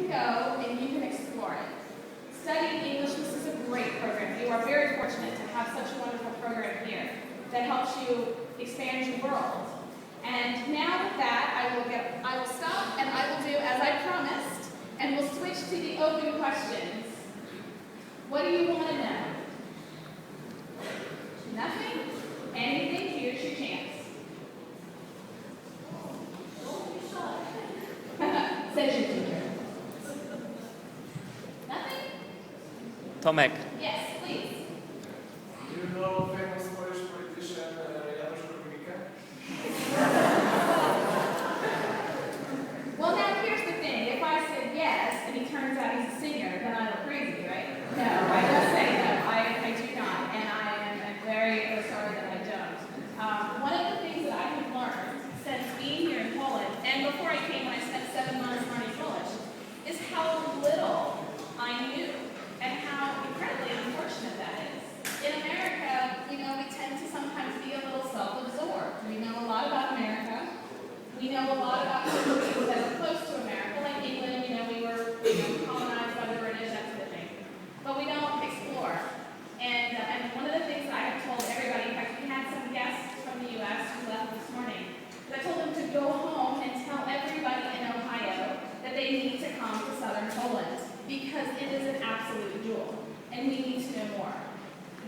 go and you can explore it. Studying English, this is a great program. You are very fortunate to have such a wonderful program here that helps you expand your world. And now with that, I will stop and I will do as I promised, and we'll switch to the open questions. What do you want to know? Nothing? Anything? Here's your chance. Says your teacher. Nothing? Tomek. Yes, please. Do you know famous Polish politician Janusz Korwin-Mikke? Well, now here's the thing. If I said yes and he turns out he's a singer, then I look crazy, right? No, I just say no. I do not, and I'm very sorry that I don't. One of the things that I have learned since being here in Poland, and before I came when I spent 7 months learning Polish, is how little I knew and how incredibly unfortunate that is. In America, we tend to sometimes be a little self-absorbed. We know a lot about America. We know a lot about countries that are close to America, like England. We were colonized by the British, that sort of thing. But we don't explore. And one of the things that I have told everybody, in fact, we had some guests from the U.S. who left this morning, but I told them to go home and tell everybody in Ohio that they need to come to southern Poland because it is an absolute jewel, and we need to know more.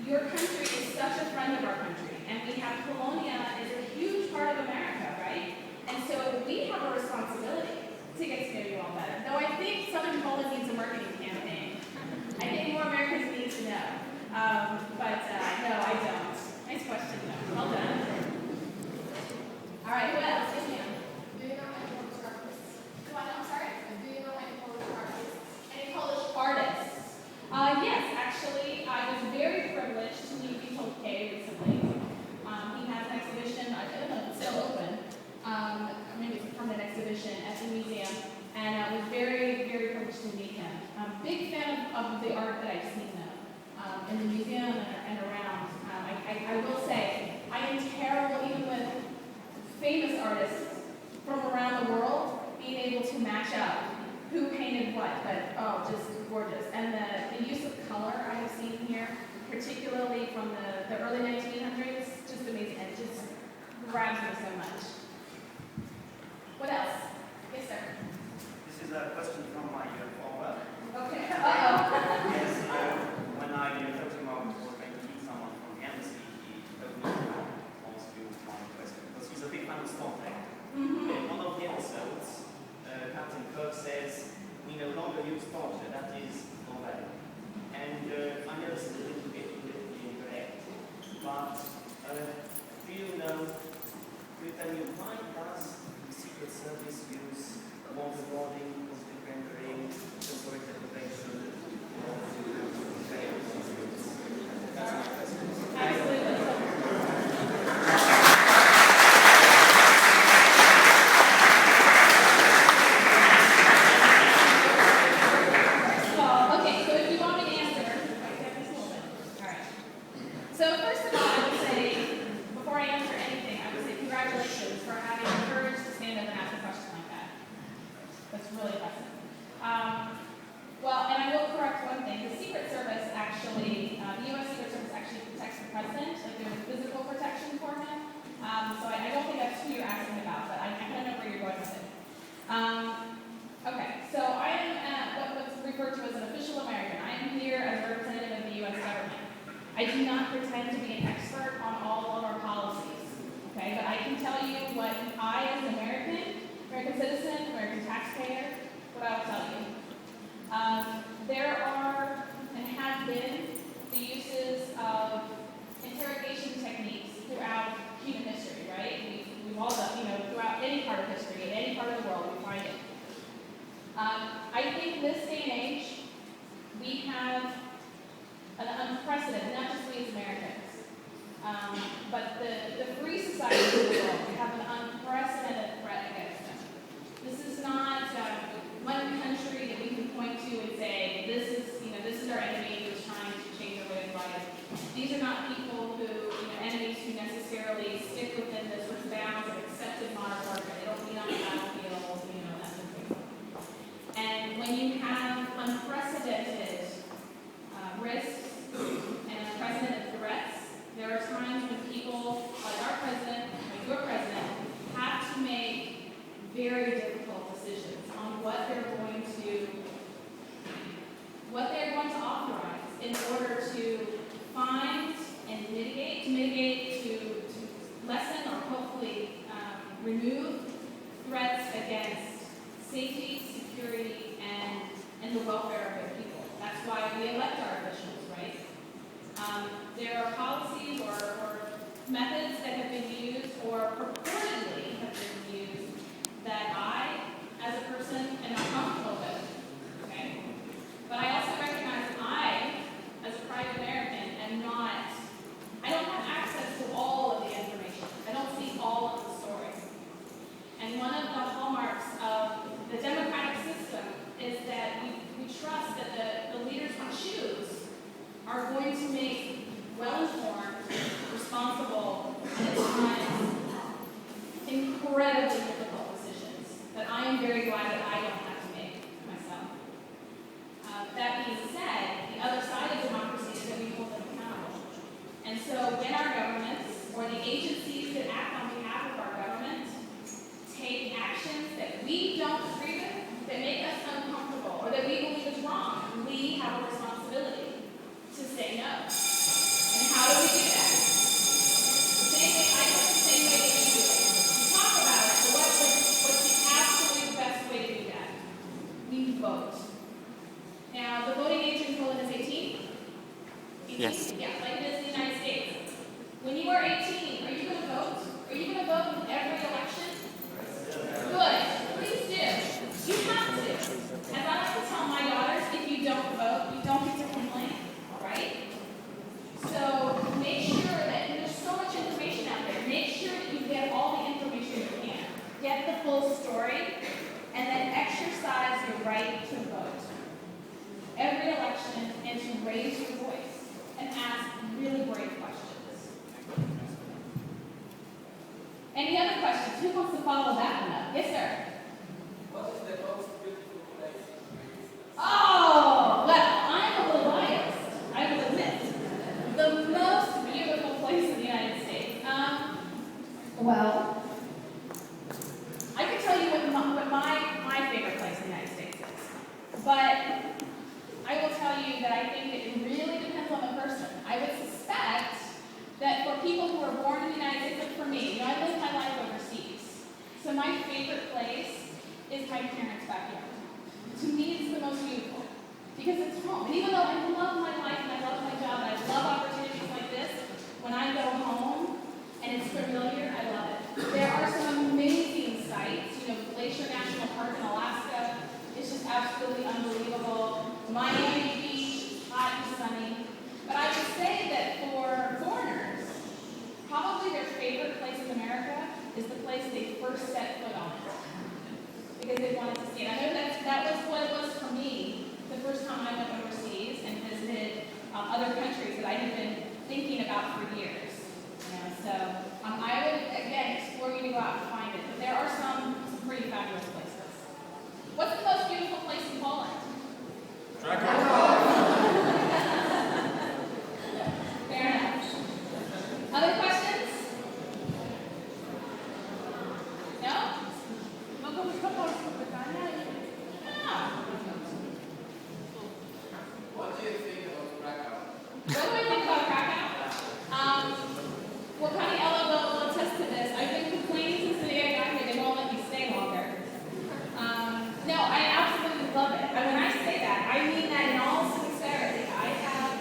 Your country is such a friend of our country, and we have Polonia is a huge part of America, right? And so we have a responsibility to get to know you all better. Though I think southern Poland needs a marketing campaign. I think more Americans need to know. No, I don't. Nice question, though. Well done. All right, who else? Yes, ma'am. Do you know any Polish artists? Come on, I'm sorry. Do you know any Polish artists? Any Polish artists? Yes, actually, I was very privileged to meet Wizyta recently. He has an exhibition, I don't know if it's still open, maybe it's a permanent exhibition at the museum, and I was very, very privileged to meet him. I'm a big fan of the art that I've seen, though, in the museum and around. I will say, I am terrible, even with famous artists from around the world, being able to match up who painted what, but just gorgeous. And the use of color I have seen here, particularly from the early 1900s, just amazing. And it just grabs me so much. What else? Yes, sir. This is a question from my follower. Okay. Uh-oh. Yes, when I talked to him about trying to meet someone from the embassy, he told me he wants to one question because he's a big fan of Star Trek. Mm-hmm. In one of the episodes, Captain Kirk says, "We no longer use torture, that is novel." And I know this is a little bit politically incorrect, but do you tell me why does the Secret Service use waterboarding, positive rendering, historic deprivation? That's my question. Absolutely. Okay, so if you want me to answer, all right. So first of all, I would say, before I answer anything, I would say congratulations for having the courage to stand up and ask a question like that. That's really impressive. Well, and I will correct one thing. The Secret Service actually, the U.S. Secret Service actually protects the president. Like there's physical protection for him. So I don't think that's who you're asking about, but I kind of know where you're going with it. Okay, so I am what's referred to as an official American. I am here as a representative of the U.S. government. I do not pretend to be an expert on all of our policies, okay? But I can tell you what I, as an American citizen, American taxpayer, what I will tell you. There are and have been the uses of interrogation techniques throughout human history, right? We've all done, throughout any part of history, in any part of the world, we find it. I think in this day and age, we have an unprecedented, not just we as Americans, but the free societies of the world have an unprecedented threat against them. This is not one country that we can point to and say, this is our enemy who's trying to change our way of life. These are not people who, enemies who necessarily stick within the sort of bounds of accepted monarchy. They don't meet on the battlefield, that sort of thing. And when you have unprecedented risks and unprecedented threats, there are times when people like our president, like your president, have to make very difficult decisions on what they're going to authorize in order to find and mitigate, to lessen or hopefully remove threats against safety, security, and the welfare of their people. That's why we elect our officials, right? There are policies or methods that have been used or purportedly have been used that I, as a person, am not comfortable with, okay? But I also recognize that I, as a private American, I don't have access to all of the information. I don't see all of the story. And one of the hallmarks of the democratic system is that we trust that the leaders we choose are going to make well-informed, responsible, and at times incredibly difficult decisions that I am very glad that I don't have to make myself. That being said, the other side of democracy is that we hold them accountable. And so when our governments or the agencies that act on behalf of our government take actions that we don't agree with, that make us uncomfortable, or that we believe is wrong, we have a responsibility to say no. And how do we do that? The same way, I think the same way that you do it. We talk about it, but what's the absolute best way to do that? We vote. Now, the voting age in Poland is 18? 18? Yes. Yeah, like it is in the United States. When you are 18, are you going to vote? Are you going to vote in every election? Good. Please do. You have to. As I like to tell my daughters, if you don't vote, you don't get to complain. All right? So make sure that there's so much information out there. Make sure that you get all the information you can. Get the full story, and then exercise your right to vote. Every election, and to raise your voice and ask really brave questions. Any other questions? Who wants to follow that one up? Yes, sir. What is the most beautiful place? Oh, well, I'm a little biased, I will admit. The most beautiful place in the United States. Well, I can tell you what my favorite place in the United States is. But I will tell you that I think it really depends on the person. I would suspect that for people who are born in the United States, like for me, I lived my life overseas. So my favorite place is my parents' backyard. To me, it's the most beautiful because it's home. And even though I love my life and I love my job and I love opportunities like this, when I go home and it's familiar, I love it. There are some amazing sites. Glacier National Park in Alaska. It's just absolutely unbelievable. Miami Beach, hot and sunny. But I would say that for foreigners, probably their favorite place in America is the place they first set foot on it. Because they wanted to see it. I know that was what it was for me the first time I went overseas and visited other countries that I had been thinking about for years. So I would, again, explore you to go out and find it. But there are some pretty fabulous places. What's the most beautiful place in Poland? Fair enough. Other questions? No? Mogą być po polsku pytania? What do you think about Krakow? What do I think about Krakow? Well, Connie Ella will attest to this. I've been complaining since the day I got here. They won't let me stay longer. No, I absolutely love it. And when I say that, I mean that in all sincerity. I have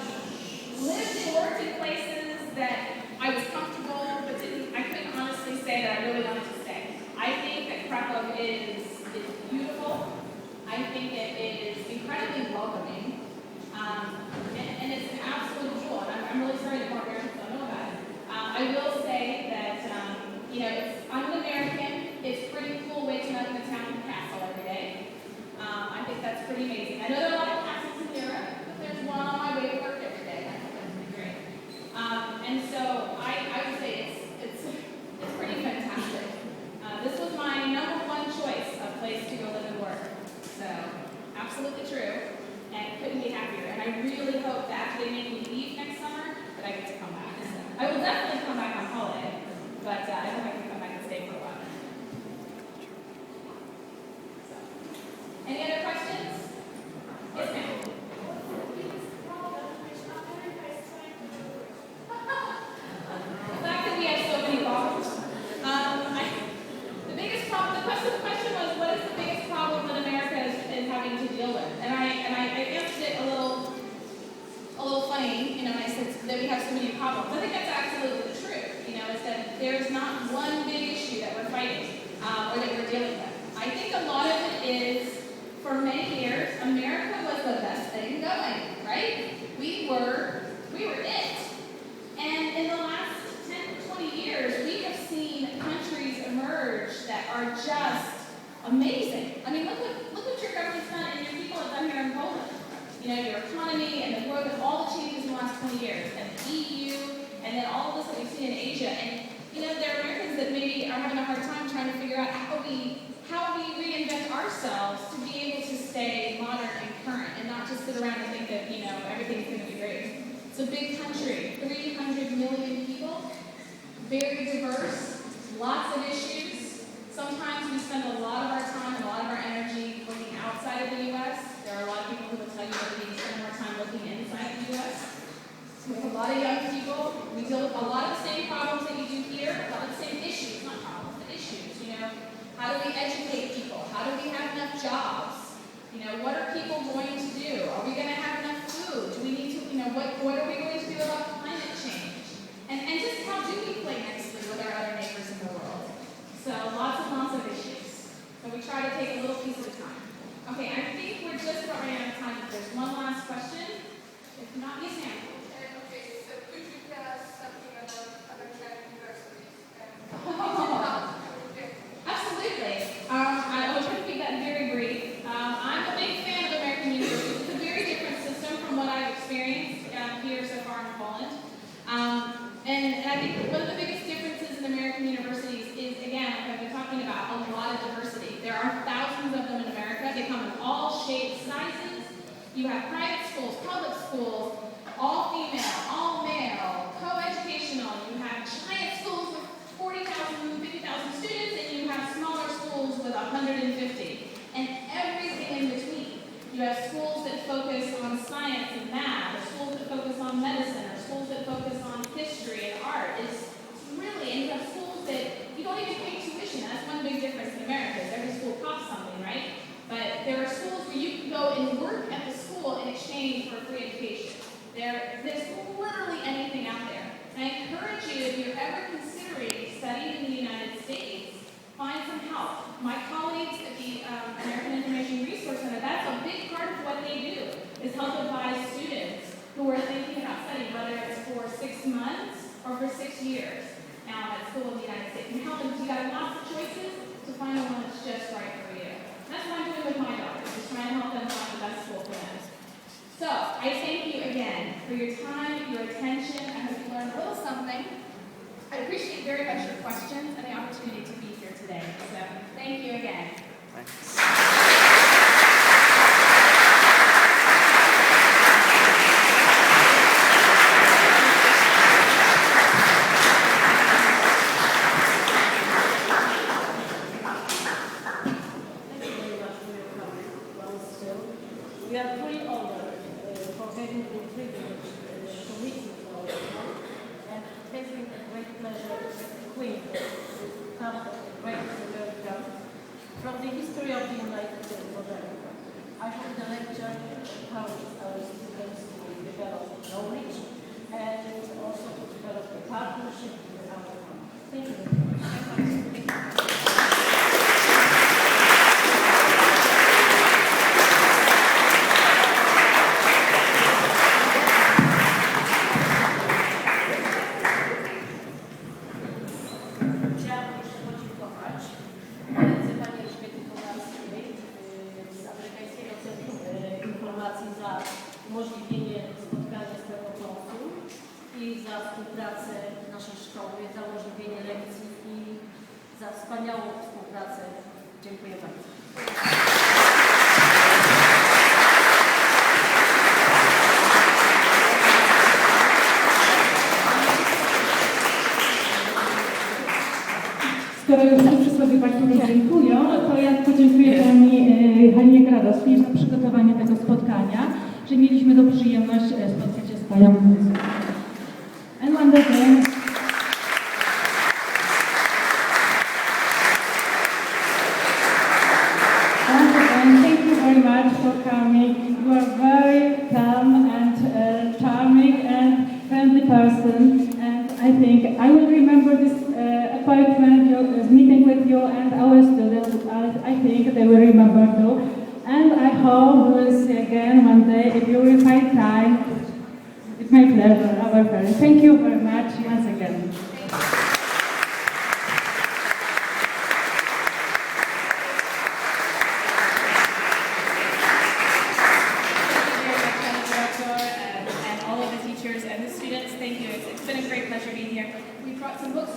lived and worked in places that I was comfortable, but I couldn't honestly say that I really wanted to stay. I think that Krakow is beautiful. I think it is incredibly welcoming. And it's an absolute jewel. And I'm really sorry that more Americans don't know about it. I will say that, I'm an American. It's pretty cool waking up in the town castle every day. I think that's pretty amazing. I know there are a lot of castles in Europe, but there's one on my way to work every day. I think that's pretty great. And so I would say it's pretty fantastic. This was my #1 choice of place to go live and work. So absolutely. they make me leave next summer, but I get to come back. I will definitely come back on holiday, but I hope I can come back and stay for a while. So, any other questions? Yes, ma'am. The fact that we have so many problems. The biggest problem. The question was, what is the biggest problem that America is having to deal with? And I answered it a little funny, you know, when I said that we have so many problems. I think that's absolutely the truth. You know, is that there's not one big issue that we're fighting or that we're dealing with. I think a lot of it is, for many years, America was the best thing going, right? We were it. And in the last 10 to 20 years, we have seen countries emerge that are just amazing. I mean, look what your government's done and your people have done here in Poland. You know, your economy and the growth and all the changes in the last 20 years, and the EU, and then all of this that we've seen in Asia. And, you know, there are Americans that maybe are having a hard time trying to figure out how we reinvent ourselves to be able to stay modern and current and not just sit around and think that, you know, everything's going to be great. It's a big country, 300 million people, very diverse, lots of issues. Sometimes we spend a lot of our time and a lot of our energy looking outside of the U.S. There are a lot of people who will tell you that we spend more time looking inside the U.S. We have a lot of young people. We deal with a lot of the same problems that you do here, a lot of the same issues, not problems, but issues. You know, how do we educate people? How do we have enough jobs? You know, what are people going to do? Are we going to have enough food? Do we need to, you know, what are we going to do about climate change? And just how do we play nicely with our other neighbors in the world? So lots of issues. So we try to take a little piece at a time. Okay, I think we're just about running out of time. If there's one last question, if not, yes, ma'am. Okay, so could you tell us something about American universities? Absolutely. I will try to keep that very brief. I'm a big fan of American universities. It's a very different system from what I've experienced here so far in Poland. And I think one of the biggest differences in American universities is, again, like I've been talking about, a lot of diversity. There are thousands of them in America. They come in all shapes, sizes. You have private schools, public schools, all female, all male, co-educational. You have giant schools with 40,000, 50,000 students, and you have smaller schools with 150, and everything in between. You have schools that focus on science and math, or schools that focus on medicine, or schools that focus on history and art. It's really, and you have schools that you don't even pay tuition. That's one big difference in America, is every school costs something, right? But there are schools where you can go and work at the school in exchange for free education. There's literally anything out there. And I encourage you, if you're ever considering studying in the United States, find some help. My colleagues at the American Information Resource Center, that's a big part of what they do, is help advise students who are thinking about studying, whether it's for 6 months or for 6 years at school in the United States. And help them, you got lots of choices, to find the one that's just right for you. And that's what I'm doing with my daughters, just trying to help them find the best school for them. So, I thank you again for your time, your attention. I hope you learned a little something. I appreciate very much your questions and the opportunity to be here today. So, thank you again. Thanks. We are truly honored for having the privilege to meet you all, and it has been a great pleasure to Queen to come a great welcome from the history of the United States of America. I hope the lecture encourages our students to develop knowledge and also to develop a partnership with our country. Thank you very much. Za umożliwienie spotkania z Panią Konsul i za współpracę naszej szkoły, za umożliwienie lekcji i za wspaniałą współpracę. Dziękuję bardzo. skoro już wszyscy sobie Państwu dziękują, to ja podziękuję Pani Halinie Gradowskiej za przygotowanie tego spotkania, że mieliśmy tą przyjemność spotkać się z Panią. And once again, thank you very much for coming. You are very calm and charming and friendly person, and I think I will remember this appointment, meeting with you and our students. I think they will remember too. And I hope we will see again one day if you will find time. It's my pleasure, our friend. Thank you very much once again. And all of the teachers and the students, thank you. It's been a great pleasure being here. We brought some books